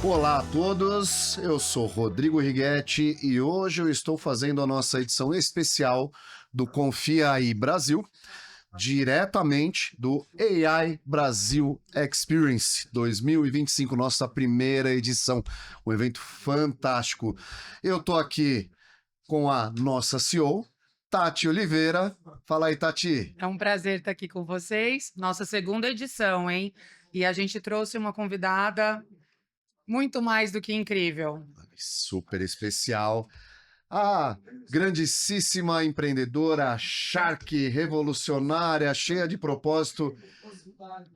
Olá a todos, eu sou Rodrigo Righetti e hoje eu estou fazendo a nossa edição especial do Confia aí Brasil, diretamente do AI Brasil Experience 2025, nossa primeira edição, um evento fantástico. Eu tô aqui com a nossa CEO, Tati Oliveira. Fala aí, Tati. É um prazer estar aqui com vocês. Nossa segunda edição, hein? E a gente trouxe uma convidada muito mais do que incrível. Super especial. A grandíssima empreendedora, shark, revolucionária, cheia de propósito,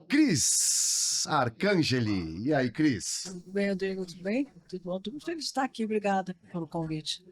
Cris Arcangeli. E aí, Cris? Tudo bem, Rodrigo? Tudo bem? Tudo bom? Estou muito feliz de estar aqui. Obrigada pelo convite.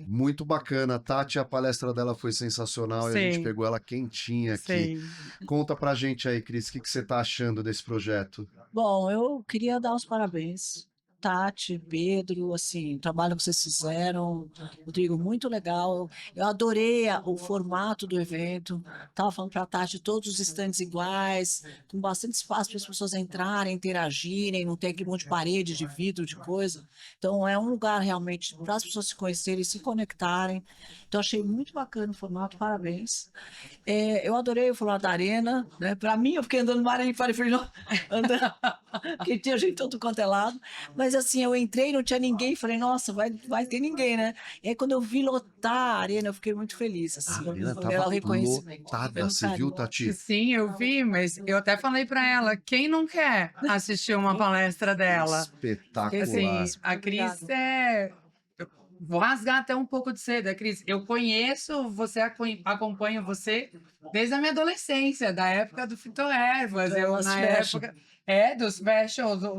Muito bacana. Tati, a palestra dela foi sensacional e a gente Sim. pegou ela quentinha aqui. Sim. Conta pra gente aí, Cris, o que você tá achando desse projeto? Bom, eu queria dar os parabéns. Tati, Pedro, assim, o trabalho que vocês fizeram, Rodrigo, muito legal. Eu adorei o formato do evento. Estava falando para a Tati, todos os estandes iguais, com bastante espaço para as pessoas entrarem, interagirem, não tem aquele monte de parede, de vidro, de coisa. Então, é um lugar realmente para as pessoas se conhecerem, se conectarem. Então, achei muito bacana o formato, parabéns. Eu adorei o formato da arena, né? Para mim, eu fiquei andando no mar e falei, andando, porque tinha gente todo quanto é lado. Mas assim, eu entrei, não tinha ninguém, falei, nossa, vai ter ninguém, né? E aí quando eu vi lotar a arena, eu fiquei muito feliz, assim, A arena pelo tava reconhecimento, lotada, pelo você viu, carinho. Tati? Sim, eu vi, mas eu até falei para ela, quem não quer assistir uma palestra dela? Espetacular. Assim, a Obrigada. Cris é... eu vou rasgar até um pouco de seda, Cris. Eu conheço, acompanho você desde a minha adolescência, da época do Fitoervas. Eu, Das na fashion. época,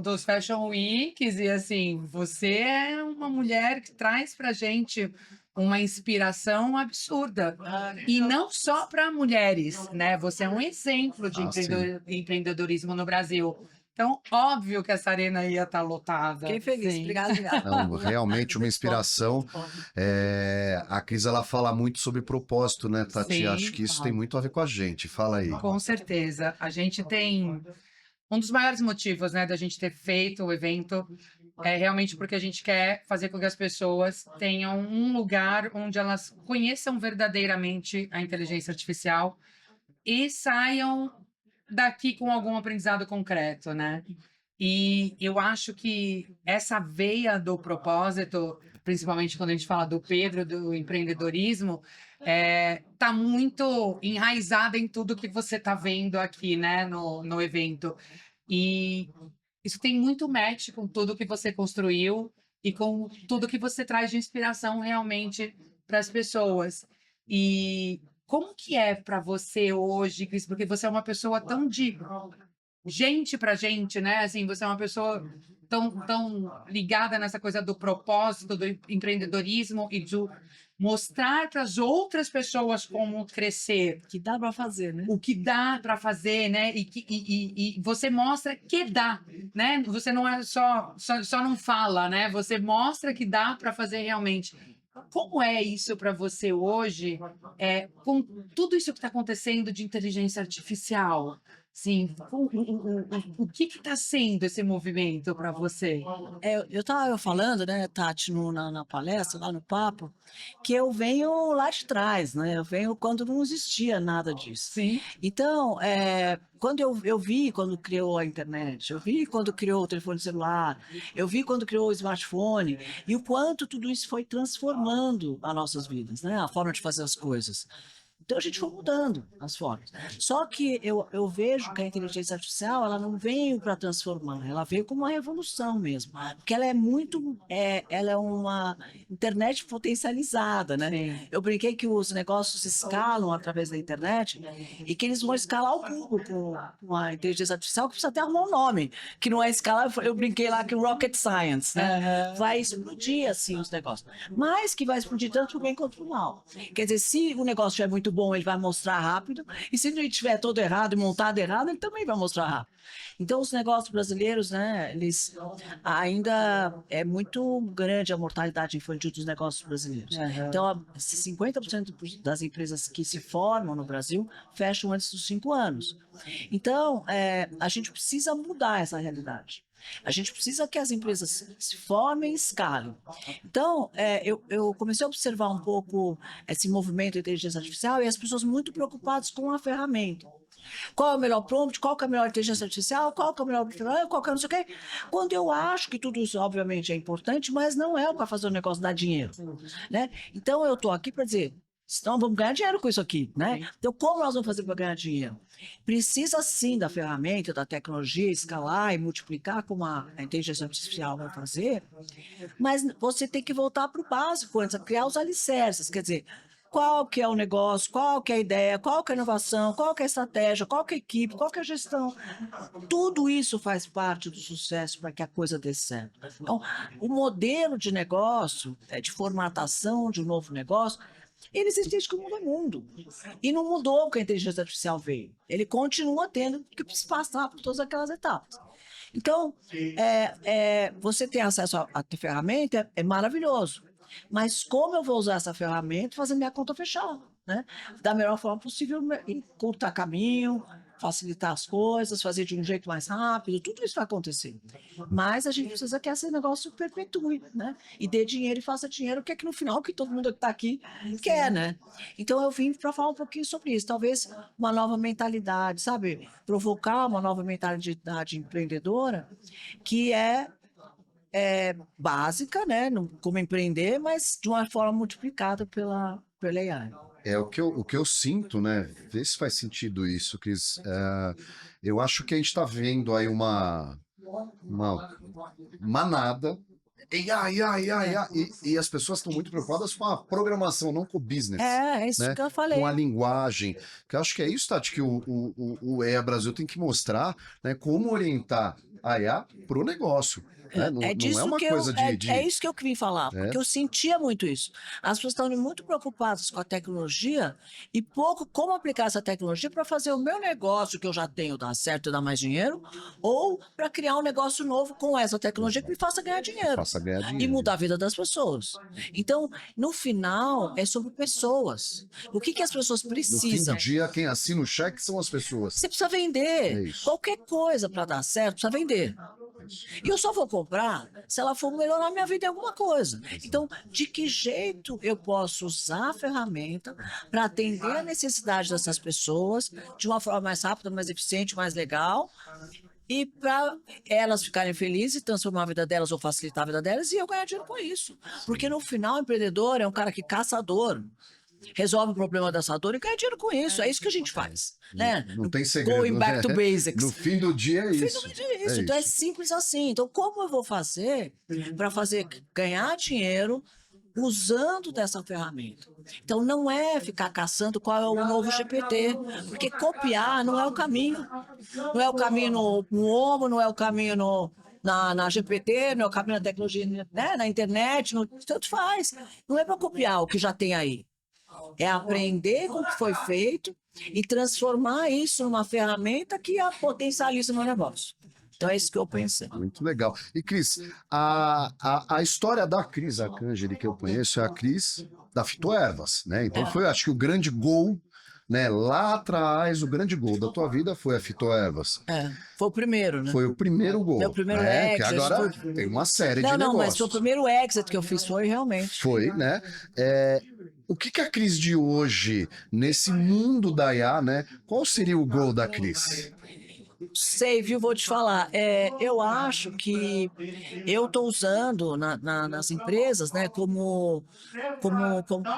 dos Fashion Weeks, e assim, você é uma mulher que traz pra gente uma inspiração absurda. E não só para mulheres, né? Você é um exemplo de Sim. empreendedorismo no Brasil. Então, óbvio que essa arena ia estar lotada. Fiquei feliz, Sim. obrigada, obrigada. Não, realmente uma inspiração. A Cris, ela fala muito sobre propósito, né, Tati? Acho Sim, que isso tem fala. muito a ver com a gente. Fala aí. com certeza. A gente tem um dos maiores motivos, né, da gente ter feito o evento é realmente porque a gente quer fazer com que as pessoas tenham um lugar onde elas conheçam verdadeiramente a inteligência artificial e saiam daqui com algum aprendizado concreto, né? E eu acho que essa veia do propósito, principalmente quando a gente fala do Pedro, do empreendedorismo, tá muito enraizada em tudo que você está vendo aqui, né, no evento. E isso tem muito match com tudo que você construiu e com tudo que você traz de inspiração realmente para as pessoas. E como que é para você hoje, Cris? Porque você é uma pessoa tão de gente para gente, né? Assim, você é uma pessoa tão ligada nessa coisa do propósito, do empreendedorismo e de mostrar para as outras pessoas como crescer, Que dá para fazer, né? o que dá para fazer, né? E você mostra que dá, né? Você não é só não fala, né? Você mostra que dá para fazer realmente. Como é isso para você hoje, com tudo isso que está acontecendo de inteligência artificial? Sim, o que está sendo esse movimento para você? Eu estava falando, né, Tati, na palestra, lá no papo, que eu venho lá de trás, né? Eu venho quando não existia nada disso. Sim, Então, quando eu vi quando criou a internet, eu vi quando criou o telefone celular, eu vi quando criou o smartphone, e o quanto tudo isso foi transformando as nossas vidas, né? A forma de fazer as coisas. Então a gente foi mudando as formas. Só que eu vejo que a inteligência artificial ela não veio para transformar, ela veio como uma revolução mesmo. Porque ela é ela é uma internet potencializada, né? sim. Eu brinquei que os negócios escalam através da internet e que eles vão escalar o mundo com a inteligência artificial, que precisa até arrumar um nome, que não é escalar, eu brinquei lá que rocket science, né? Vai explodir assim os negócios. Mas que vai explodir tanto o bem quanto o mal. Quer dizer, se o negócio estiver muito bom, ele vai mostrar rápido, e se ele estiver todo errado e montado errado, ele também vai mostrar rápido. Então, os negócios brasileiros, né, eles ainda é muito grande a mortalidade infantil dos negócios brasileiros. Então, 50% das empresas que se formam no Brasil fecham antes dos 5 anos. Então, a gente precisa mudar essa realidade. A gente precisa que as empresas se formem e escalem. Então, eu comecei a observar um pouco esse movimento de inteligência artificial e as pessoas muito preocupadas com a ferramenta. Qual é o melhor prompt, qual que é a melhor inteligência artificial, qual que é o melhor, qual que é não sei o quê. Quando eu acho que tudo isso, obviamente, é importante, mas não é para fazer o negócio dar dinheiro, né? Então, eu estou aqui para dizer, senão vamos ganhar dinheiro com isso aqui, né? Então, como nós vamos fazer para ganhar dinheiro? Precisa, sim, da ferramenta, da tecnologia, escalar e multiplicar como a inteligência artificial vai fazer, mas você tem que voltar para o básico antes, a criar os alicerces, quer dizer, qual que é o negócio, qual que é a ideia, qual que é a inovação, qual que é a estratégia, qual que é a equipe, qual que é a gestão. Tudo isso faz parte do sucesso para que a coisa dê certo. Então, o modelo de negócio, de formatação de um novo negócio, ele existe desde que o mundo é mundo. E não mudou porque a inteligência artificial veio. Ele continua tendo que se passar por todas aquelas etapas. Então, você ter acesso à ferramenta é maravilhoso. Mas como eu vou usar essa ferramenta fazendo minha conta fechar, né? Da melhor forma possível, encurtar caminho, facilitar as coisas, fazer de um jeito mais rápido, tudo isso vai acontecer. Mas a gente precisa que esse negócio perpetue, né? E dê dinheiro e faça dinheiro, que é que no final que todo mundo que está aqui quer, né? Então eu vim para falar um pouquinho sobre isso, talvez uma nova mentalidade, sabe? Provocar uma nova mentalidade empreendedora, que básica, né? Como empreender, mas de uma forma multiplicada pela AI. É o que eu sinto, né? Vê se faz sentido isso, Cris. Eu acho que a gente está vendo aí uma manada. E as pessoas estão muito preocupadas com a programação, não com o business. É isso Né? que eu falei. Com a linguagem. Que eu acho que é isso, Tati, que o EA Brasil tem que mostrar, né? Como orientar a IA para o negócio. Né? Não, não é uma coisa é isso que eu vim falar, porque eu sentia muito isso. As pessoas estão muito preocupadas com a tecnologia e pouco como aplicar essa tecnologia para fazer o meu negócio que eu já tenho dar certo e dar mais dinheiro, ou para criar um negócio novo com essa tecnologia que me faça ganhar dinheiro. Faça ganhar dinheiro. E mudar a vida das pessoas. Então, no final, é sobre pessoas. O que as pessoas precisam? No fim do dia, quem assina o cheque são as pessoas. Você precisa vender. É isso. Qualquer coisa para dar certo, precisa vender. E eu só vou comprar se ela for melhorar minha vida em alguma coisa. Então, de que jeito eu posso usar a ferramenta para atender a necessidade dessas pessoas de uma forma mais rápida, mais eficiente, mais legal, e para elas ficarem felizes, transformar a vida delas ou facilitar a vida delas e eu ganhar dinheiro com isso. Porque no final, o empreendedor é um cara que caçador. Resolve o problema da dor e ganha dinheiro com isso. É isso que a gente faz. Né? Não tem segredo. Going back to né? basics. No fim do dia é isso. Então é simples assim. Então, como eu vou fazer para ganhar dinheiro usando dessa ferramenta? Então, não é ficar caçando qual é o novo GPT, porque copiar não é o caminho. Não é o caminho no Omo, não é o caminho na GPT, não é o caminho na tecnologia, né? Na internet, tanto faz. Não é para copiar o que já tem aí. É aprender com o que foi feito e transformar isso numa ferramenta que potencializa o meu negócio. Então é isso que eu pensei. Muito legal. E Cris, a história da Cris Arcangeli que eu conheço é a Cris da Fitoervas, né? Então foi, acho que o grande gol, né? Lá atrás, o grande gol da tua vida foi a Fitoervas. Foi o primeiro, né? Foi o primeiro gol. Meu primeiro né? exit. Que agora tem uma série de negócios. Não, mas foi o primeiro exit que eu fiz, foi realmente. Foi, né? O que a Cris de hoje, nesse mundo da IA, né? Qual seria o gol da Cris? Sei, viu? Vou te falar. Eu acho que eu estou usando nas empresas, né, como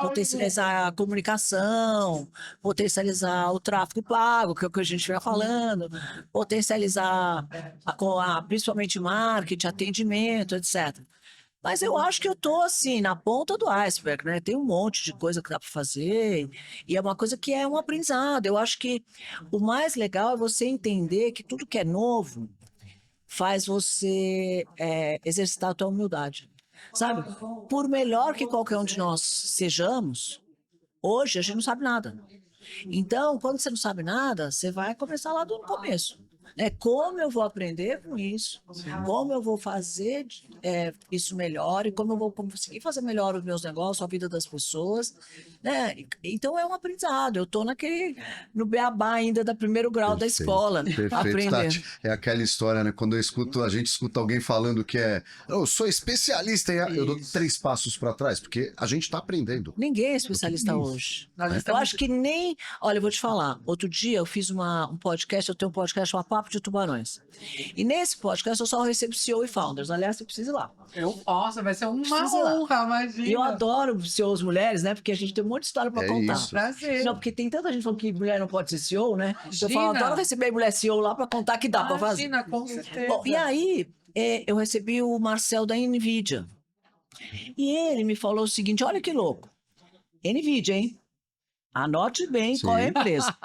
potencializar a comunicação, potencializar o tráfego pago, que é o que a gente vai falando, potencializar principalmente marketing, atendimento, etc. Mas eu acho que eu estou assim, na ponta do iceberg, né? Tem um monte de coisa que dá para fazer, e é uma coisa que é um aprendizado. Eu acho que o mais legal é você entender que tudo que é novo faz você exercitar a tua humildade. Sabe? Por melhor que qualquer um de nós sejamos, hoje a gente não sabe nada. Então, quando você não sabe nada, você vai começar lá do começo. Como eu vou aprender com isso, como eu vou fazer isso melhor e como eu vou conseguir fazer melhor os meus negócios, a vida das pessoas, né? Então é um aprendizado. Eu estou no beabá ainda da primeiro grau da escola, Perfeito, aprendendo. Tati. É aquela história, né? Quando a gente escuta alguém falando que eu sou especialista, eu dou 3 passos para trás, porque a gente está aprendendo. Ninguém é especialista hoje. Nós Eu estamos- acho que nem. Olha, eu vou te falar. Outro dia eu fiz um podcast, eu tenho um podcast chamado Papo de Tubarões. E nesse podcast eu só recebo CEO e founders. Aliás, você precisa ir lá. Nossa, vai ser uma Precisa ir lá. honra, imagina. E eu adoro CEOs mulheres, né? Porque a gente tem um monte de história para É contar. isso. Prazer. Não, porque tem tanta gente falando que mulher não pode ser CEO, né? Eu falo, Imagina. adoro receber mulher CEO lá para contar que dá para fazer. Imagina, com certeza. Bom, e aí, eu recebi o Marcel da NVIDIA. E ele me falou o seguinte: olha que louco. NVIDIA, hein? Anote bem qual é a empresa.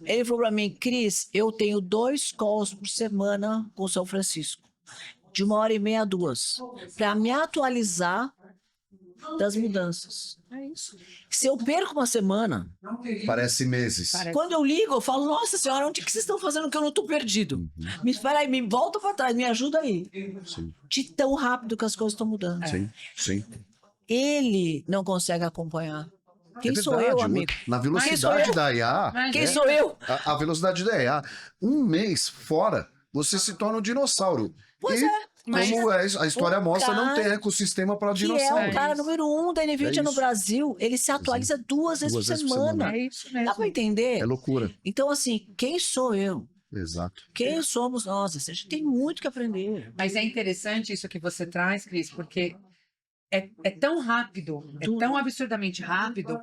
Ele falou para mim, Cris, eu tenho 2 calls por semana com o São Francisco, de 1h30 a 2, para me atualizar das mudanças. É isso. Se eu perco uma semana, Parece meses. quando eu ligo, eu falo, nossa senhora, onde que vocês estão fazendo que eu não estou perdido? Me espera aí, me volta para trás, me ajuda aí. Sim, De tão rápido que as coisas estão mudando. sim, sim. Ele não consegue acompanhar. Quem É sou verdade, eu, amigo? Na Quem sou velocidade eu? da IA, Mas Quem né? sou eu? A velocidade da IA, um mês fora, você se torna um dinossauro. Pois e, é. Mas- como a história o mostra, não cara tem ecossistema para Que é dinossauro. o cara número 1 da NVIDIA no isso. Brasil. Ele se atualiza 2 vezes por Duas vezes por semana. semana. É isso mesmo. Dá para entender? É loucura. Então, assim, quem sou eu? Exato. Quem somos nós? A gente tem muito que aprender. Mas é interessante isso que você traz, Cris, porque é tão rápido, é tão absurdamente rápido,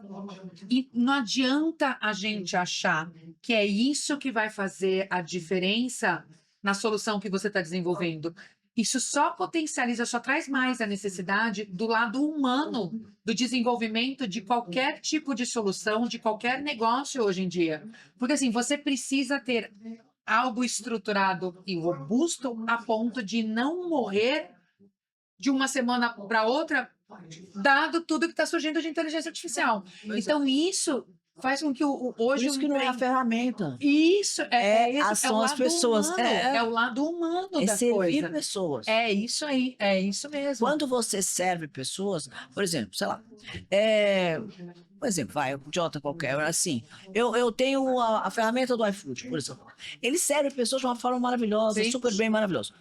e não adianta a gente achar que é isso que vai fazer a diferença na solução que você está desenvolvendo. Isso só potencializa, só traz mais a necessidade do lado humano do desenvolvimento de qualquer tipo de solução, de qualquer negócio hoje em dia. Porque assim, você precisa ter algo estruturado e robusto a ponto de não morrer de uma semana para outra, dado tudo que está surgindo de inteligência artificial. Então, isso faz com que Por hoje isso que não é a ferramenta. Isso são o as lado pessoas. humano, é o lado humano É da servir coisa. pessoas. É isso aí, é isso mesmo. Quando você serve pessoas, por exemplo, sei lá, por exemplo, vai, um idiota qualquer, assim, eu tenho a ferramenta do iFood, por exemplo. Ele serve pessoas de uma forma maravilhosa, Sim. super bem maravilhosa.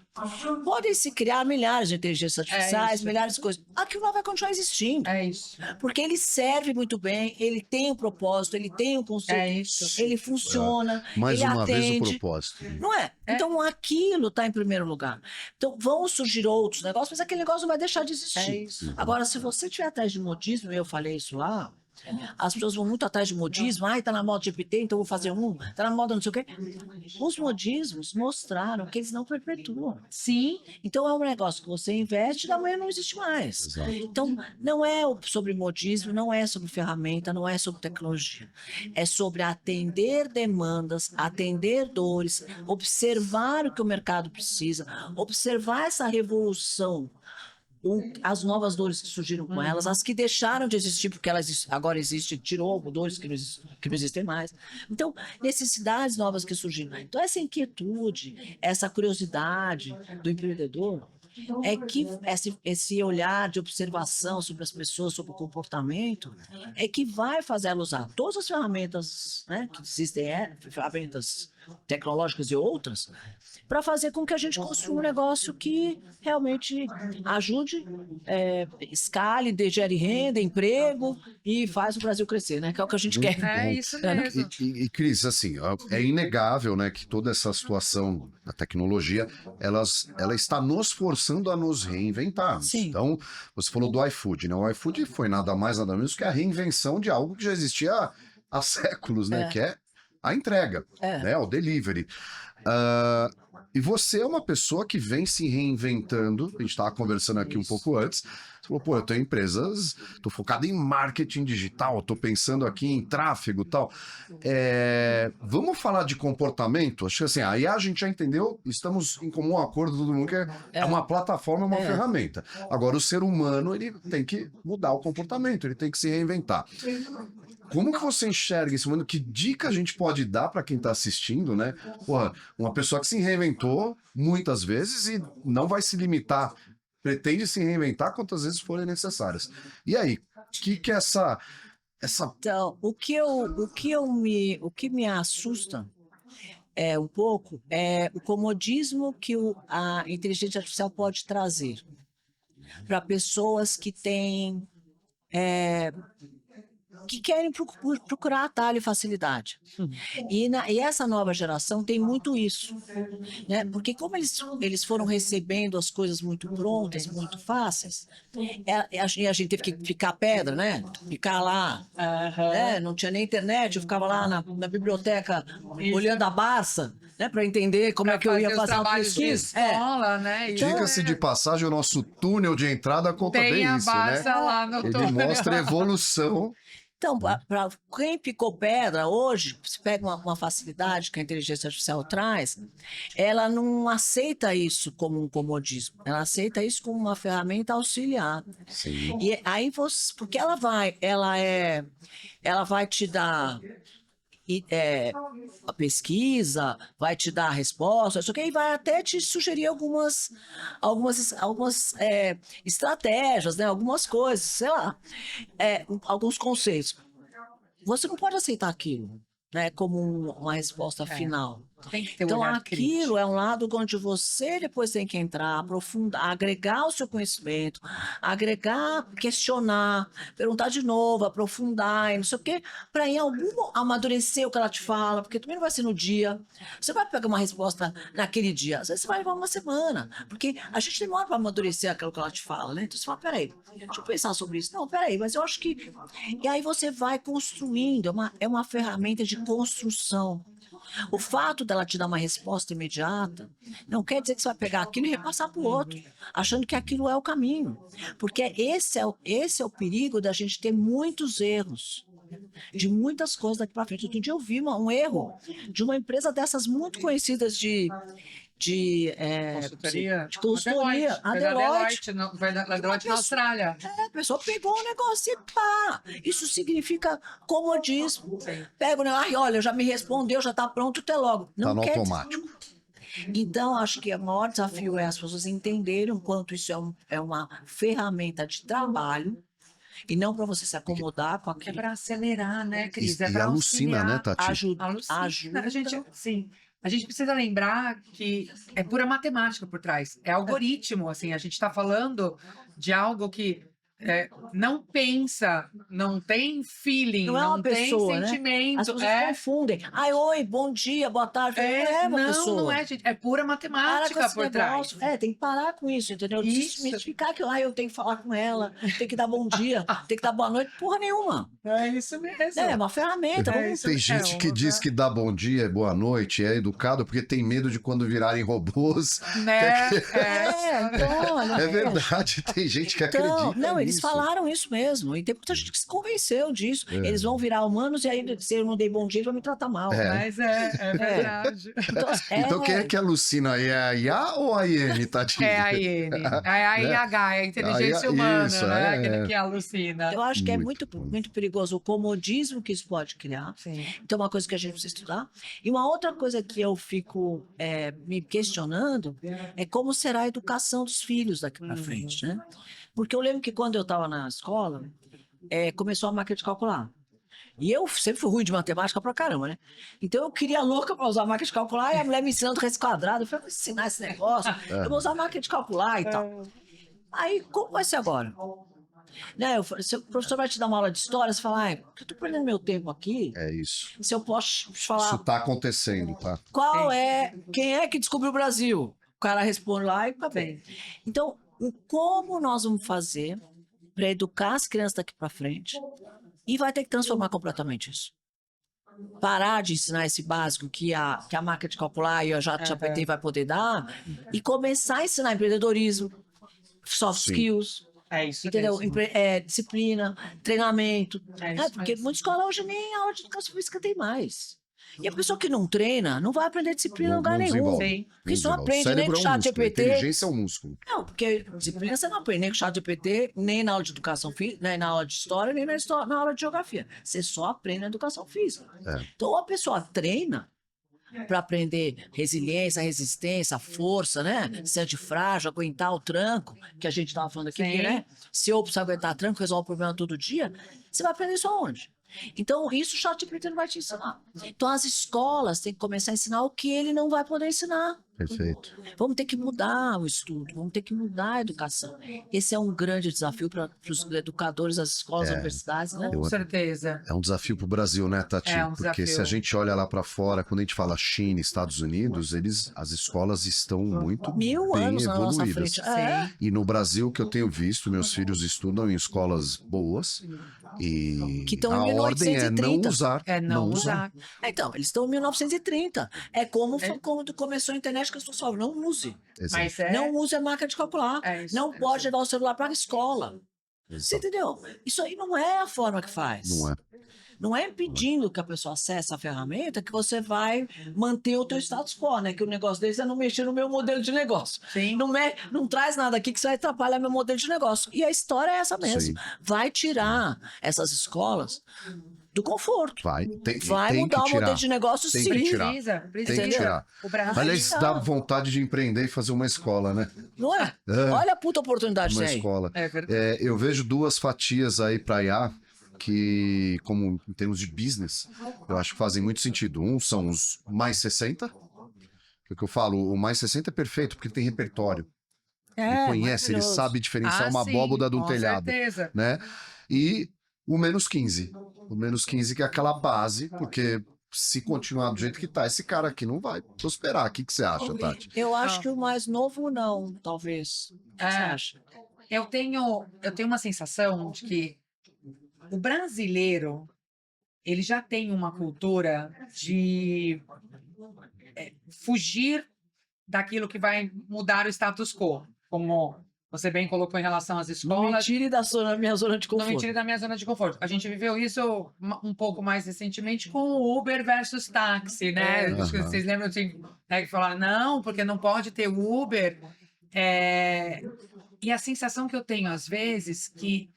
Podem se criar milhares de inteligências artificiais, isso. milhares de coisas. Aquilo lá vai continuar existindo. É isso. Porque ele serve muito bem, ele tem um propósito, ele tem um conceito, É isso. ele funciona, Mais ele uma vez o atende. propósito. Não é? Então aquilo está em primeiro lugar. Então vão surgir outros negócios, mas aquele negócio não vai deixar de existir. É isso. Agora, se você estiver atrás de modismo, eu falei isso lá, as pessoas vão muito atrás de modismo, tá na moda GPT, então vou fazer tá na moda não sei o quê. Os modismos mostraram que eles não perpetuam. Sim, Então é um negócio que você investe e amanhã não existe mais. Exato. Então não é sobre modismo, não é sobre ferramenta, não é sobre tecnologia. É sobre atender demandas, atender dores, observar o que o mercado precisa, observar essa revolução, as novas dores que surgiram com elas, as que deixaram de existir porque elas agora existem, tirou dores que não existem mais. Então, necessidades novas que surgiram. Então, essa inquietude, essa curiosidade do empreendedor é que esse olhar de observação sobre as pessoas, sobre o comportamento, é que vai fazer ela usar todas as ferramentas, né, que existem, ferramentas tecnológicas e outras, para fazer com que a gente construa um negócio que realmente ajude, escale, gere renda, emprego e faz o Brasil crescer, né? Que é o que a gente quer. é isso né? mesmo. E, Cris, assim, é inegável, né, que toda essa situação da tecnologia, ela está nos forçando a nos reinventar. Sim. Então, você falou do iFood, né? O iFood foi nada mais, nada menos que a reinvenção de algo que já existia há séculos, né? Que é a entrega, né? O delivery. E você é uma pessoa que vem se reinventando. A gente estava conversando aqui um pouco antes. Você falou, pô, eu tenho empresas, estou focado em marketing digital, estou pensando aqui em tráfego e tal. Vamos falar de comportamento? Acho que assim, aí a gente já entendeu, estamos em comum acordo, todo mundo que é uma plataforma, uma ferramenta. Agora, o ser humano, ele tem que mudar o comportamento, ele tem que se reinventar. Como que você enxerga isso, mano? Que dica a gente pode dar para quem tá assistindo, né? Porra, uma pessoa que se reinventou muitas vezes e não vai se limitar, pretende se reinventar quantas vezes forem necessárias. E aí, que é essa... Então, o que me assusta um pouco é o comodismo que a inteligência artificial pode trazer para pessoas que têm que querem procurar atalho e facilidade. E essa nova geração tem muito isso, né? Porque como eles foram recebendo as coisas muito prontas, muito fáceis, a gente teve que ficar pedra, né? Ficar lá, né? Não tinha nem internet, eu ficava lá na biblioteca olhando a Barça, né? Para entender como é que eu ia fazer uma pesquisa. Escola, né? Diga-se de passagem, o nosso túnel de entrada conta Tem bem a isso, Barça né? lá no Ele túnel. mostra a evolução. Então, para quem picou pedra, hoje, se pega uma facilidade que a inteligência artificial traz, ela não aceita isso como um comodismo, ela aceita isso como uma ferramenta auxiliar. Sim. E aí você, porque ela vai te dar a pesquisa, vai te dar a resposta, isso aqui, e vai até te sugerir algumas estratégias, né? Algumas coisas, sei lá, alguns conceitos. Você não pode aceitar aquilo, né? Como uma resposta final. Tem que ter um Então, olhar aquilo crítico. é um lado onde você depois tem que entrar, aprofundar, agregar o seu conhecimento, agregar, questionar, perguntar de novo, aprofundar, e não sei o quê, para em algum amadurecer o que ela te fala, porque também não vai ser no dia. Você vai pegar uma resposta naquele dia, às vezes você vai levar uma semana, porque a gente demora para amadurecer aquilo que ela te fala, né? Então você fala, peraí, deixa eu pensar sobre isso. Não, peraí, mas eu acho que... E aí você vai construindo, é uma ferramenta de construção. O fato dela te dar uma resposta imediata não quer dizer que você vai pegar aquilo e repassar para o outro, achando que aquilo é o caminho. Porque esse é o perigo da gente ter muitos erros, de muitas coisas daqui para frente. Outro dia eu vi um erro de uma empresa dessas muito conhecidas de Consultoria? consultoria, a Deloitte. Deloitte na Austrália. A pessoa pegou o negócio e pá. Isso significa comodismo. Pega o negócio, olha, já me respondeu, já está pronto, até logo. Tá Não no quer automático. Então, acho que o maior desafio é as pessoas entenderem o quanto isso é uma ferramenta de trabalho e não para você se acomodar com É aquilo. para acelerar, né, Cris? É E para alucina, né, auxiliar. Tati? Alucina. A gente precisa lembrar que é pura matemática por trás. É algoritmo, assim. A gente está falando de algo que não pensa, não tem feeling, Não é uma não tem pessoa, né? sentimento. As pessoas confundem. Ai, oi, bom dia, boa tarde. Não é uma pessoa. Não é, gente. É pura Para com matemática esse por trás. negócio. Tem que parar com isso, entendeu? Isso. Desmistificar que eu tenho que falar com ela, tem que dar bom dia, tem que dar boa noite, porra nenhuma. É isso mesmo. É uma ferramenta. Tem gente que diz que dá bom dia, boa noite, é educado porque tem medo de quando virarem robôs. Né? Então, É verdade, tem gente que acredita não, eles nisso. falaram isso mesmo. E tem muita gente que se convenceu disso. Eles vão virar humanos e aí, se eu não dei bom dia, eles vão me tratar mal. Mas é verdade. Então quem é que alucina aí? É a IA ou a IN, Tati? É a IN. É a IH, é a inteligência humana, isso, né? Que alucina. Eu acho que é Muito muito perigoso o comodismo que isso pode criar. Sim. Então, uma coisa que a gente precisa estudar. E uma outra coisa que eu fico me questionando é como será a educação dos filhos daqui para frente, né? Porque eu lembro que quando eu estava na escola, começou a máquina de calcular. E eu sempre fui ruim de matemática pra caramba, né? Então eu queria louca pra usar a máquina de calcular e a mulher me ensinando raiz quadrada. Eu falei, vou ensinar esse negócio, eu vou usar a máquina de calcular e tal. Aí, como vai ser agora? Né, eu falei, se o professor vai te dar uma aula de história, você fala, eu tô perdendo meu tempo aqui. É isso. Se eu posso falar, Isso tá acontecendo, tá? quem é que descobriu o Brasil? O cara responde lá e tá bem. Então, como nós vamos fazer para educar as crianças daqui para frente? E vai ter que transformar completamente isso. Parar de ensinar esse básico que a máquina de calcular e a ChatGPT vai poder dar e começar a ensinar empreendedorismo, soft skills. É isso Entendeu? mesmo. Disciplina, treinamento. É isso Porque mesmo. muita escola hoje nem aula de educação física tem mais. E a pessoa que não treina não vai aprender disciplina em lugar nenhum. desenvolve. Sim. Porque só O aprende nem cérebro com é um chat músculo, a GPT. inteligência é um músculo. Não, porque disciplina você não aprende nem com chat GPT, nem na aula de educação física, nem na aula de história, nem na aula de geografia. Você só aprende na educação física. É. Então a pessoa treina para aprender resiliência, resistência, força, né? Ser antifrágil, aguentar o tranco, que a gente estava falando aqui, Sim. né? Se eu precisar aguentar tranco, resolve o problema todo dia, você vai aprender isso aonde? Então, isso o ChatGPT não vai te ensinar. Então, as escolas têm que começar a ensinar o que ele não vai poder ensinar. Perfeito. Vamos ter que mudar o estudo, vamos ter que mudar a educação. Esse é um grande desafio para os educadores das escolas, universidades, né? Com certeza. É um desafio para o Brasil, né, Tati? É um Porque se a desafio. gente olha lá para fora, quando a gente fala China, Estados Unidos, as escolas estão muito 1000 bem anos na nossa evoluídas. frente. É. Sim. E no Brasil, que eu tenho visto, meus filhos estudam em escolas boas e Que estão em a ordem é não 1830. usar. É não usar. Então, eles estão em 1930. É como quando começou a internet que as pessoas falavam, não use. Exato. Mas é. Não use a máquina de calcular. É isso, Não é pode isso. levar o celular para a escola. Você Exato. entendeu? Isso aí não é a forma que faz. Não é. Não é impedindo que a pessoa acesse a ferramenta que você vai manter o teu status quo, né? Que o negócio deles é não mexer no meu modelo de negócio. Sim. Não traz nada aqui que você vai atrapalhar meu modelo de negócio. E a história é essa mesmo. Sim. Vai tirar essas escolas do conforto. Vai. Vai tem mudar que o tirar. modelo de negócio, Tem sim. que tirar. Precisa. Tem que tirar. O Brasil. Aliás, dá vontade de empreender e fazer uma escola, né? Não é? É. Olha a puta oportunidade Uma que tem aí. escola. É verdade. É, eu vejo duas fatias aí para IA que, como em termos de business, eu acho que fazem muito sentido. Um são os mais 60, que é o que eu falo, o mais 60 é perfeito, porque ele tem repertório. Ele conhece, ele maravilhoso. sabe diferenciar uma sim, abóboda de um com telhado, certeza. né? E o menos 15. O menos 15 que é aquela base, porque se continuar do jeito que tá, esse cara aqui não vai prosperar. O que você acha, Tati? Eu acho que o mais novo não, talvez. O que você É. acha? Eu tenho uma sensação de que o brasileiro ele já tem uma cultura de fugir daquilo que vai mudar o status quo, como você bem colocou em relação às Não me escolas. tire da minha zona de Não me conforto. tire da minha zona de conforto. A gente viveu isso um pouco mais recentemente com o Uber versus táxi, né? É. Acho que vocês lembram assim, né, que falaram, não, porque não pode ter Uber. E a sensação que eu tenho, às vezes, que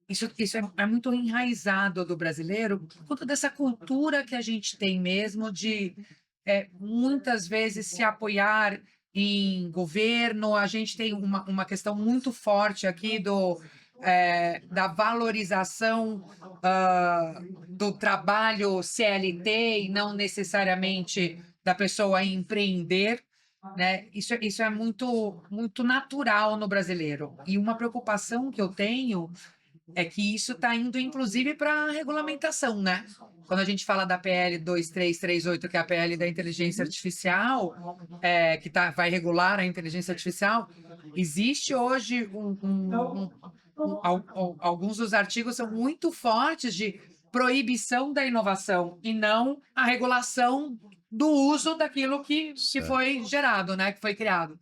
isso é muito enraizado do brasileiro, por conta dessa cultura que a gente tem mesmo de muitas vezes se apoiar em governo. A gente tem uma questão muito forte aqui da valorização do trabalho CLT e não necessariamente da pessoa empreender, né? Isso é muito, muito natural no brasileiro. E uma preocupação que eu tenho é que isso está indo, inclusive, para a regulamentação, né? Quando a gente fala da PL 2338, que é a PL da inteligência artificial, que vai regular a inteligência artificial, existe hoje alguns dos artigos são muito fortes de proibição da inovação e não a regulação do uso daquilo que foi gerado, né? Que foi criado.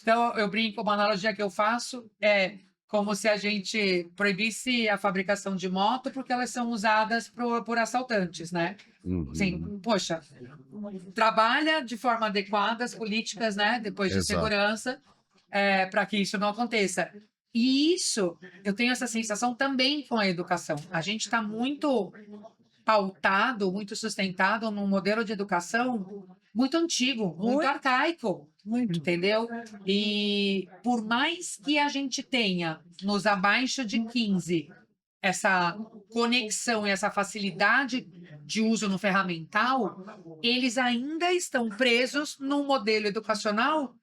Então, eu brinco, uma analogia que eu faço é como se a gente proibisse a fabricação de moto porque elas são usadas por assaltantes, né? Sim, poxa, trabalha de forma adequada as políticas, né? Depois de Exato. segurança, para que isso não aconteça. E isso, eu tenho essa sensação também com a educação. A gente está muito pautado, muito sustentado num modelo de educação muito antigo, muito arcaico. Muito. Entendeu? E por mais que a gente tenha nos abaixo de 15 essa conexão e essa facilidade de uso no ferramental, eles ainda estão presos num modelo educacional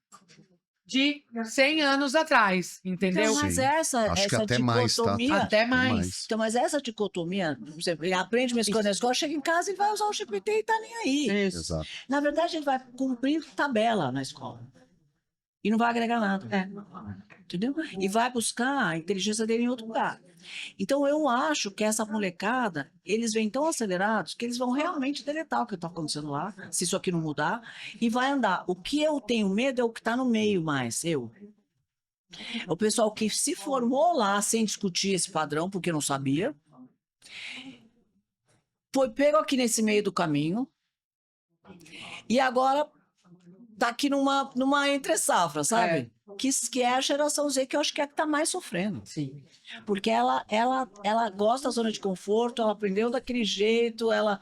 de 100 anos atrás, entendeu? Então, mas Sim. essa Acho que até mais, tá? dicotomia... Até mais. Então, mas essa dicotomia, por exemplo, ele aprende uma escola na escola, chega em casa e vai usar o GPT e tá nem aí. Isso. Exato. Na verdade, ele vai cumprir tabela na escola. E não vai agregar nada. Entendeu? E vai buscar a inteligência dele em outro lugar. Então, eu acho que essa molecada, eles vêm tão acelerados que eles vão realmente deletar o que está acontecendo lá, se isso aqui não mudar, e vai andar. O que eu tenho medo é o que está no meio mais, eu. O pessoal que se formou lá sem discutir esse padrão, porque não sabia, foi pego aqui nesse meio do caminho, E agora tá aqui numa entre-safra, sabe? É. Que é a geração Z, que eu acho que é a que tá mais sofrendo. Sim. Porque ela gosta da zona de conforto, ela aprendeu daquele jeito, ela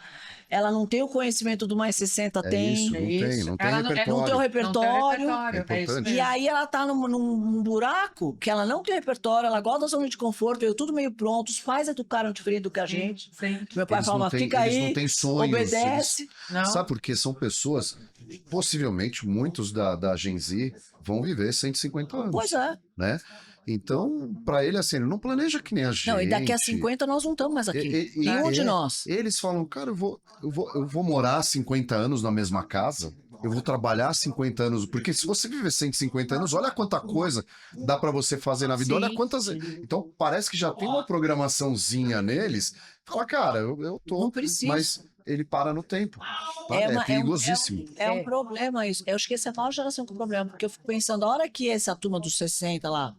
não tem o conhecimento do mais 60 É tem. isso, não tem, não tem Ela não- é- repertório. Não tem o repertório. É isso importante. E mesmo. aí ela tá num buraco que ela não tem repertório, ela gosta da zona de conforto, veio tudo meio pronto, os pais educaram diferente do que a gente. Sim. Meu pai Eles falava, não têm, fica eles aí, não têm sonhos. obedece. Não. Sabe por quê? São pessoas, possivelmente muitos da Gen Z vão viver 150 anos. Pois é. Né? Então, para ele, assim, ele não planeja que nem a gente. Não, e daqui a 50 nós não estamos mais aqui. Nenhum de nós. Eles falam, cara, eu vou morar 50 anos na mesma casa, eu vou trabalhar 50 anos, porque se você viver 150 anos, olha quanta coisa dá para você fazer na vida, Sim, olha quantas... Então, parece que já tem uma programaçãozinha neles, fala, cara, eu tô... Não precisa. Mas ele para no tempo. Tá? É perigosíssimo. É um problema isso. Eu acho que essa é a maior geração com problema, porque eu fico pensando, a hora que essa turma dos 60 lá,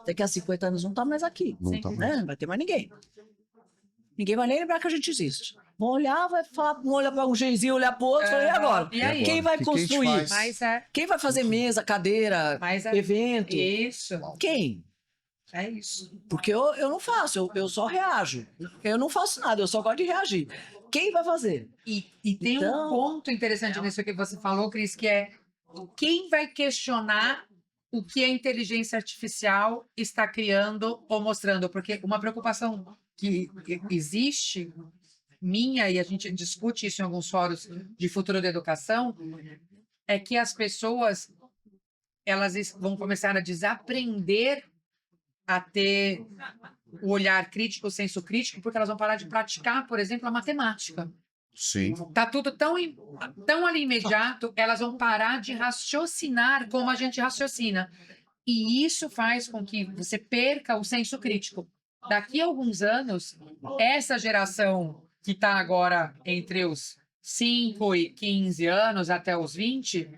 daqui a 50 anos não tá mais aqui. Não tá mais. Não vai ter mais ninguém. Ninguém vai nem lembrar que a gente existe. Vão olhar, vai falar, um olha para um genzinho, olhar para o outro, e agora? E aí? Quem vai Que a gente construir? faz? Mas Quem vai fazer mesa, cadeira, evento? Isso. Quem? É isso. Porque eu não faço, eu só reajo. Eu não faço nada, eu só gosto de reagir. Quem vai fazer? E tem Então- um ponto interessante nisso que você falou, Cris, que é quem vai questionar o que a inteligência artificial está criando ou mostrando? Porque uma preocupação que existe, minha, e a gente discute isso em alguns fóruns de futuro da educação, é que as pessoas elas vão começar a desaprender a ter o olhar crítico, o senso crítico, porque elas vão parar de praticar, por exemplo, a matemática. Sim. Tá tudo tão ali imediato, elas vão parar de raciocinar como a gente raciocina. E isso faz com que você perca o senso crítico. Daqui a alguns anos, essa geração que está agora entre os 5 e 15 anos até os 20,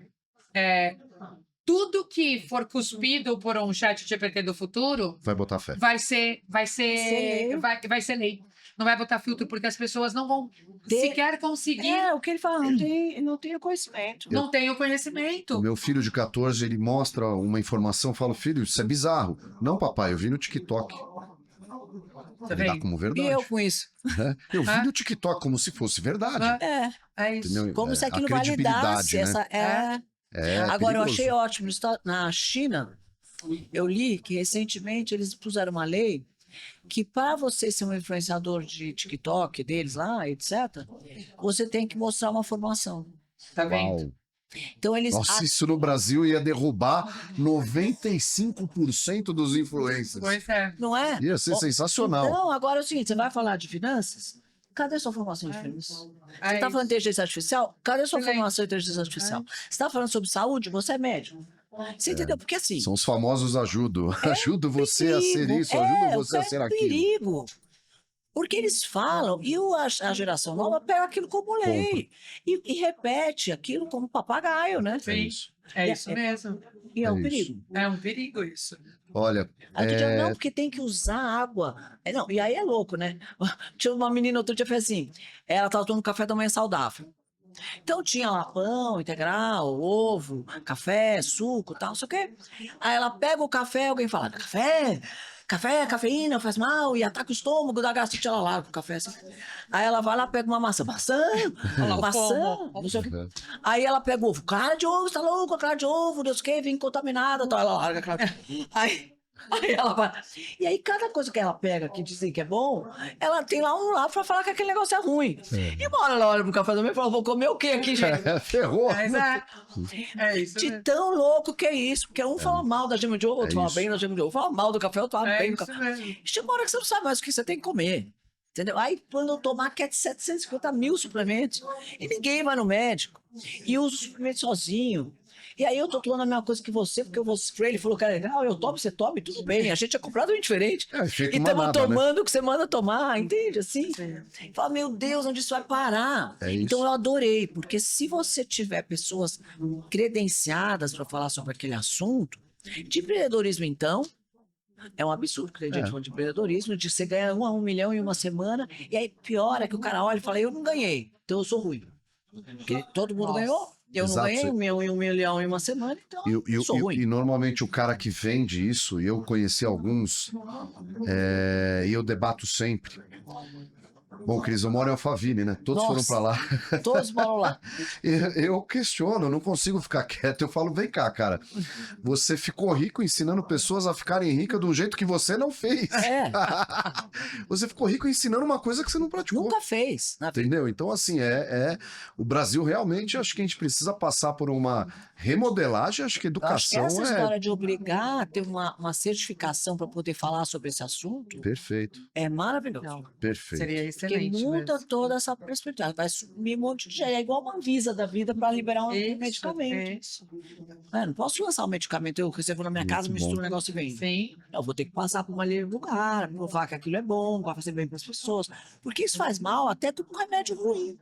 tudo que for cuspido por um chat GPT do futuro Vai botar fé. vai ser lei. Não vai botar filtro, porque as pessoas não vão sequer conseguir. O que ele fala, não tem o conhecimento. Não tem o O conhecimento. meu filho de 14, ele mostra uma informação, eu falo, filho, isso é bizarro. Não, papai, eu vi no TikTok. Tá Ele dá vendo? como E verdade. eu com isso? Né? Eu vi no TikTok como se fosse verdade. É isso. Entendeu? Como se A aquilo credibilidade, validasse né? Agora, eu perigoso. achei ótimo. Na China, eu li que recentemente eles puseram uma lei que para você ser um influenciador de TikTok deles lá, etc., você tem que mostrar uma formação. Tá vendo? Uau. Então eles... Nossa, isso no Brasil ia derrubar 95% dos influencers. Pois é. Não é? Ia ser sensacional. Então, agora é o seguinte, você vai falar de finanças? Cadê sua formação de finanças? Você está isso. falando de inteligência artificial? Cadê sua Excelente. formação em inteligência artificial? Você está falando sobre saúde? Você é médico. Você entendeu? Porque assim... São os famosos ajudo. Ajudo você a ser perigo. isso, ajudo você a É ser aquilo. perigo. Porque eles falam, e a geração nova pega aquilo como lei. E repete aquilo como papagaio, né? É Sim. isso. É isso mesmo. E é um isso. perigo. É um perigo isso. Olha, Aí tu diz, não, porque tem que usar água. Não, e aí é louco, né? Tinha uma menina outro dia, fez assim, ela estava tomando café da manhã saudável. Então tinha lá pão integral, ovo, café, suco, tal, não sei o quê. Aí ela pega o café, alguém fala, cafeína faz mal e ataca o estômago, dá gastrite, ela larga o café assim. Aí ela vai lá, pega uma maçã, lá, o maçã, pomo. não sei o quê. Aí ela pega o ovo, clara de ovo, tá louco, clara de ovo, Deus que, vem contaminada, tal, ela larga a clara de ovo. Aí ela vai. E aí, cada coisa que ela pega que dizem que é bom, ela tem lá um lá pra falar que aquele negócio é ruim. E uma hora ela olha pro café da manhã e fala: vou comer o quê aqui, gente? ferrou. Mas é isso De mesmo. tão louco que é isso. Porque um fala mal da gema de ovo, outro fala isso. bem da gema de ovo, fala mal do café, outro fala É bem do isso café. mesmo. Chega uma hora que você não sabe mais o que você tem que comer. Entendeu? Aí, quando eu tomar, quer de 750 mil suplementos. E ninguém vai no médico. E usa o suplemento sozinho. E aí eu tô tomando a mesma coisa que você, porque ele falou que era legal, eu tomo, você tome, tudo bem. A gente é completamente diferente. Efeito E estamos manada, né? tomando o que você manda tomar, entende? Assim. Fala, meu Deus, onde isso vai parar? É isso. Então eu adorei, porque se você tiver pessoas credenciadas para falar sobre aquele assunto, de empreendedorismo, então, é um absurdo que tem gente falando de empreendedorismo, de você ganhar 1 milhão em uma semana, e aí pior é que o cara olha e fala, eu não ganhei, então eu sou ruim. Porque todo mundo Nossa. ganhou. Eu não Exato. ganhei 1 milhão em uma semana, então eu sou ruim. E normalmente o cara que vende isso, e eu conheci alguns, e eu debato sempre. Bom, Cris, eu moro em Alphaville, né? Todos foram Nossa. para lá. Todos moram lá. Eu questiono, eu não consigo ficar quieto. Eu falo, vem cá, cara. Você ficou rico ensinando pessoas a ficarem ricas de um jeito que você não fez. É, Você ficou rico ensinando uma coisa que você não praticou. nunca fez. Na vida. Entendeu? Então, assim, o Brasil realmente, acho que a gente precisa passar por uma remodelagem. Acho que Eu acho que educação essa é história de obrigar a ter uma certificação para poder falar sobre esse assunto perfeito, é maravilhoso. perfeito. Seria Porque excelente muda mesmo. toda essa perspectiva. Vai sumir um monte de gente. É igual uma Anvisa da vida para liberar um Isso, medicamento. isso. Não posso lançar um medicamento, eu recebo na minha Muito casa, misturo bom. o negócio e vendo. Sim. Eu vou ter que passar por um lugar, provar que aquilo é bom, vai fazer bem para as pessoas. Porque isso faz mal até com um remédio ruim.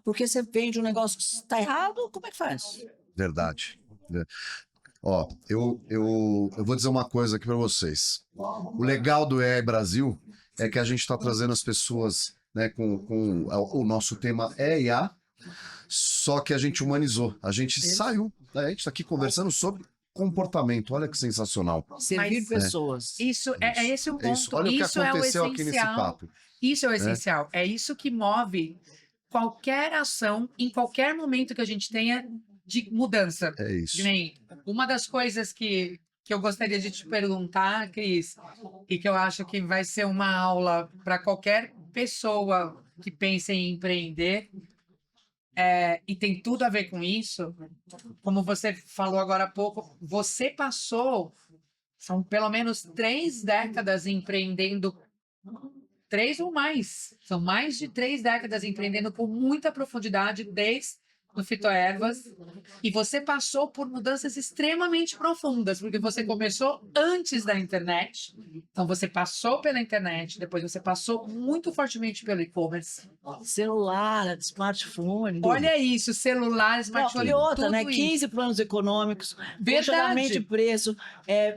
Porque você vende um negócio que está errado, como é que faz? Verdade. Ó, eu vou dizer uma coisa aqui para vocês. O legal do EA Brasil é que a gente está trazendo as pessoas, né, com o nosso tema é IA, só que a gente humanizou. A gente saiu, né, a gente está aqui conversando sobre comportamento. Olha que sensacional. Servir Mas- pessoas. Isso é esse o É isso. ponto. Olha o que Isso é o aconteceu aqui nesse essencial. papo. Isso é o essencial. É isso que move qualquer ação em qualquer momento que a gente tenha de mudança. É isso. Que nem uma das coisas que eu gostaria de te perguntar, Cris, e que eu acho que vai ser uma aula para qualquer pessoa que pense em empreender, e tem tudo a ver com isso, como você falou agora há pouco, você passou, são pelo menos 3 décadas empreendendo, 3 ou mais, são mais de 3 décadas empreendendo com muita profundidade, desde no Fitoervas, e você passou por mudanças extremamente profundas, porque você começou antes da internet, então você passou pela internet, depois você passou muito fortemente pelo e-commerce. Celular, smartphone. Olha isso, celular, Não, smartphone, e outra, tudo né? isso. 15 planos econômicos, Verdade. congelamento de preço,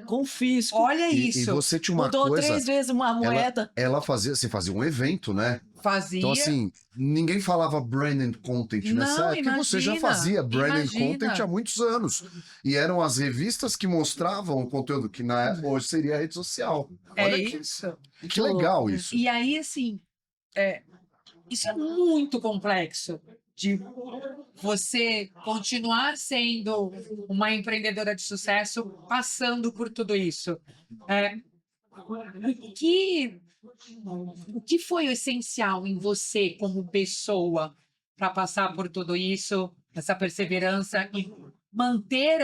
confisco. Olha E isso, você tinha uma Mudou coisa. 3 vezes uma moeda. Ela fazia, você fazia um evento, né? fazia... Então, assim, ninguém falava branded content nessa Não, época. Você já imagina, fazia branded imagina. content há muitos anos. E eram as revistas que mostravam o conteúdo que hoje seria a rede social. É Olha que, isso. que legal isso. E aí, assim, isso é muito complexo de você continuar sendo uma empreendedora de sucesso passando por tudo isso. O que foi o essencial em você como pessoa para passar por tudo isso, essa perseverança e manter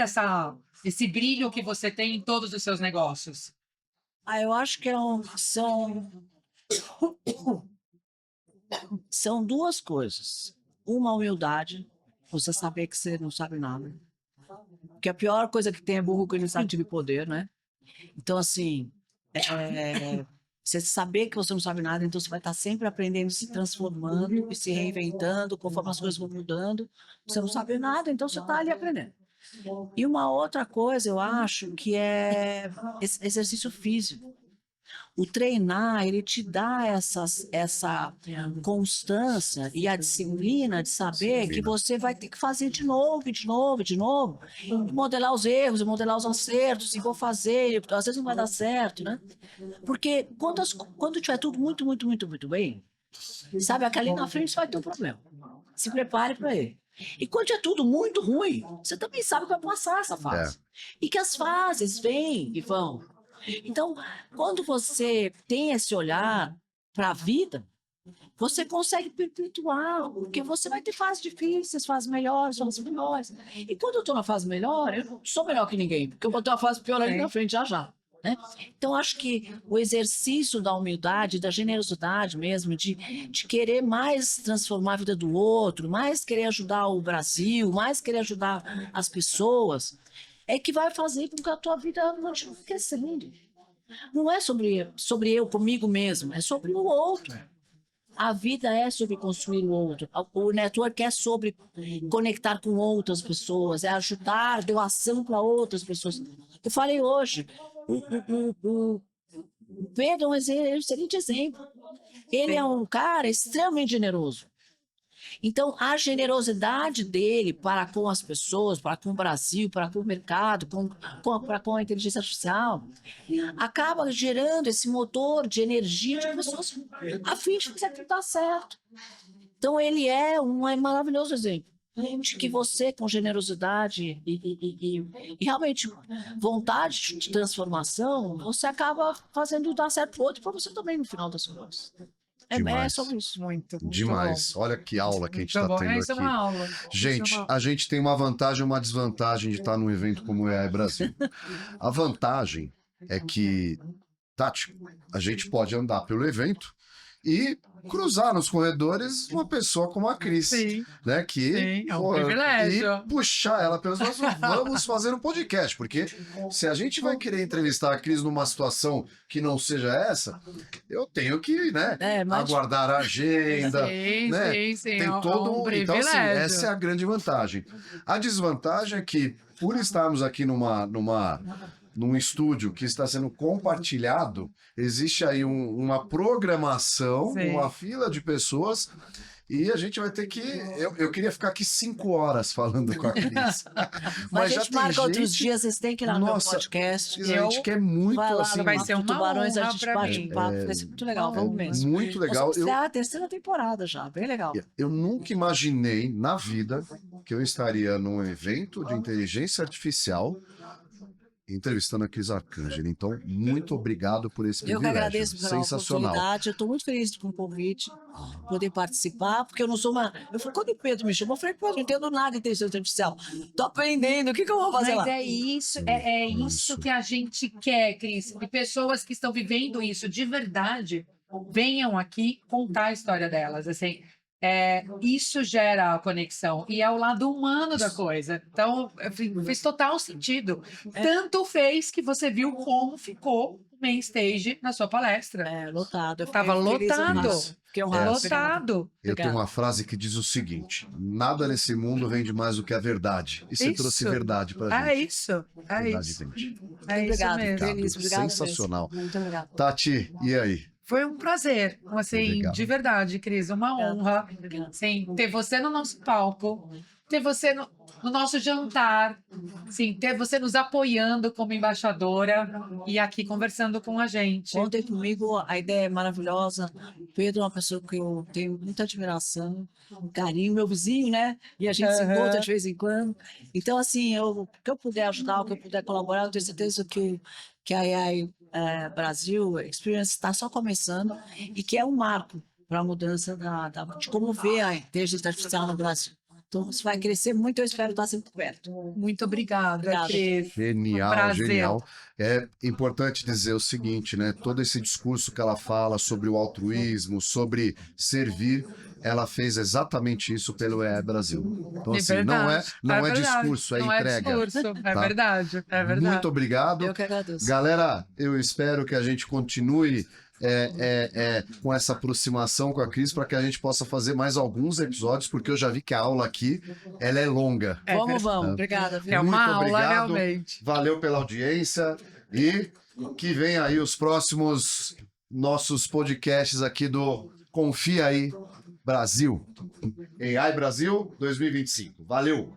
esse brilho que você tem em todos os seus negócios? Eu acho que são duas coisas. Uma, humildade, você saber que você não sabe nada. Porque a pior coisa que tem é burro que não sabe de poder, né? Então, assim, você saber que você não sabe nada, então você vai estar sempre aprendendo, se transformando e se reinventando conforme as coisas vão mudando. Você não sabe nada, então você está ali aprendendo. E uma outra coisa, eu acho, que é exercício físico. O treinar, ele te dá essa constância e a disciplina de saber que você vai ter que fazer de novo, de novo, de novo. E modelar os erros, modelar os acertos, e vou fazer, às vezes não vai dar certo, né? Porque quando tiver tudo muito, muito, muito, muito bem, sabe, que ali na frente você vai ter um problema. Se prepare para ele. E quando é tudo muito ruim, você também sabe que vai passar essa fase. E que as fases vêm e vão. Então, quando você tem esse olhar para a vida, você consegue perpetuar, porque você vai ter fases difíceis, fases melhores, fases piores. E quando eu estou na fase melhor, eu não sou melhor que ninguém, porque eu vou ter uma fase pior ali na frente já já. Né? Então, acho que o exercício da humildade, da generosidade mesmo, de querer mais transformar a vida do outro, mais querer ajudar o Brasil, mais querer ajudar as pessoas, é que vai fazer com que a tua vida continue crescendo. Não é sobre eu comigo mesmo, é sobre o outro. A vida é sobre construir o outro. O network é sobre conectar com outras pessoas, é ajudar, doação para outras pessoas. Eu falei hoje, o Pedro é um excelente exemplo. Ele é um cara extremamente generoso. Então, a generosidade dele para com as pessoas, para com o Brasil, para com o mercado, para com a inteligência artificial, acaba gerando esse motor de energia de pessoas a fim de fazer aquilo dar certo. Então, ele é um maravilhoso exemplo de que você, com generosidade e realmente vontade de transformação, você acaba fazendo dar certo para o outro, para você também, no final das contas. É Demais. sobre isso. Muito Demais. Olha que aula que a gente está bom. tendo Isso é aqui. uma aula. Gente, a gente tem uma vantagem e uma desvantagem de estar num evento como o AI Brasil. A vantagem é que, Tati, a gente pode andar pelo evento e cruzar nos corredores uma pessoa como a Cris, Sim, né? Que, sim, é um pô, privilégio. E puxar ela pelos nossos, vamos fazer um podcast, porque se a gente vai querer entrevistar a Cris numa situação que não seja essa, eu tenho que, né, aguardar a agenda, sim, né? sim, Tem todo um então, assim, privilégio. essa é a grande vantagem. A desvantagem é que, por estarmos aqui num estúdio que está sendo compartilhado, existe aí uma programação, Sim. uma fila de pessoas, e a gente vai ter que... Eu queria ficar aqui 5 horas falando com a Cris. Mas a já gente tem marca outros gente... dias, vocês têm que ir lá no meu Nossa, podcast. a gente quer muito, Vai lá assim... no vai Papo ser uma Tubarões, a honra gente pra bate mim. um papo, vai ser muito legal, vamos mesmo. muito legal. Nós vamos estrear a terceira temporada já, bem legal. Eu nunca imaginei na vida que eu estaria num evento de inteligência artificial entrevistando a Cris Arcangeli. Então, muito obrigado por esse Eu privilégio. que agradeço pela Sensacional. oportunidade, eu estou muito feliz com o convite, poder participar, porque eu não sou uma... Eu falei, quando o Pedro me chamou, eu falei, pô, não entendo nada de inteligência artificial, tô aprendendo, o que eu vou fazer Mas lá? é isso, é isso que a gente quer, Cris. E pessoas que estão vivendo isso de verdade, venham aqui contar a história delas. Assim, isso gera a conexão e é o lado humano da coisa. Então, fez total sentido. Tanto fez que você viu como ficou o main stage na sua palestra. Lotado. Tava lotado. Fiquei honrado. Lotado. Eu tenho uma frase que diz o seguinte: nada nesse mundo vende mais do que a verdade. E você Isso. trouxe verdade pra gente. É isso. É Verdade isso. vende. É isso Obrigado, mesmo. feliz, obrigado. Sensacional. Mesmo. Muito obrigado. Tati, e aí? Foi um prazer, assim, Legal. de verdade, Cris, uma honra, sim, ter você no nosso palco, ter você no nosso jantar, sim, ter você nos apoiando como embaixadora e aqui conversando com a gente. Contem comigo, a ideia é maravilhosa. O Pedro é uma pessoa que eu tenho muita admiração, carinho, meu vizinho, né? E a gente se encontra de vez em quando. Então, assim, o que eu puder ajudar, o que eu puder colaborar, eu tenho certeza que a AI Brasil Experience está só começando e que é um marco para a mudança de como ver a inteligência artificial no Brasil. Então, isso vai crescer muito, eu espero estar sempre perto. Muito obrigada, Obrigada. Cris. Genial, Prazer. genial. É importante dizer o seguinte, né? Todo esse discurso que ela fala sobre o altruísmo, sobre servir, ela fez exatamente isso pelo AI Brasil. Então, assim, não é verdade. discurso, é não entrega. É discurso, é tá? verdade, é verdade. Muito obrigado. Eu que agradeço. Galera, eu espero que a gente continue com essa aproximação com a Cris para que a gente possa fazer mais alguns episódios, porque eu já vi que a aula aqui ela é longa. Vamos. Obrigada. Viu? É uma Muito aula, obrigado. realmente. Valeu pela audiência e que vem aí os próximos nossos podcasts aqui do Confia aí Brasil. AI Brasil 2025. Valeu!